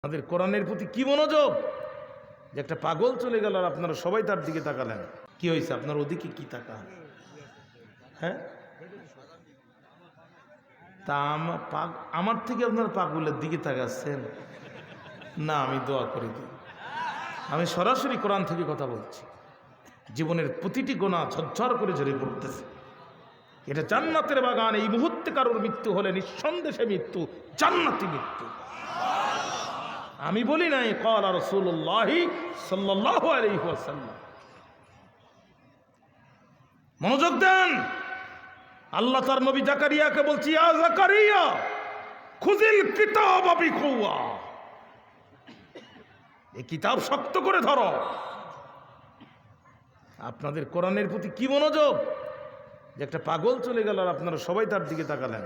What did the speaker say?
আমাদের কোরআনের প্রতি কি মনোযোগ যে একটা পাগল চলে গেল আর আপনারা সবাই তার দিকে তাকালেন। কি হয়েছে আপনার ওদিকে কি তাকান? হ্যাঁ, তা আমার থেকে আপনার পাগলের দিকে তাকাচ্ছেন না? আমি দোয়া করে দিই, আমি সরাসরি কোরআন থেকে কথা বলছি। জীবনের প্রতিটি গোনা ঝরঝর করে ঝরে পড়তেছে। এটা জান্নাতের বাগান। এই মুহূর্তে কারোর মৃত্যু হলে নিঃসন্দেহে মৃত্যু জান্নাতি মৃত্যু। আমি বলি নাই, ক্বালা রাসূলুল্লাহ সাল্লাল্লাহু আলাইহি ওয়াসাল্লাম। মনোযোগ দেন। আল্লাহ তার নবী জাকারিয়াকে বলছি, ইয়া জাকারিয়া খুযিল কিতাবা বিকুওয়া, এই কিতাব শক্ত করে ধরো। আপনাদের কোরআনের প্রতি কি মনোযোগ যে একটা পাগল চলে গেল আর আপনারা সবাই তার দিকে তাকালেন।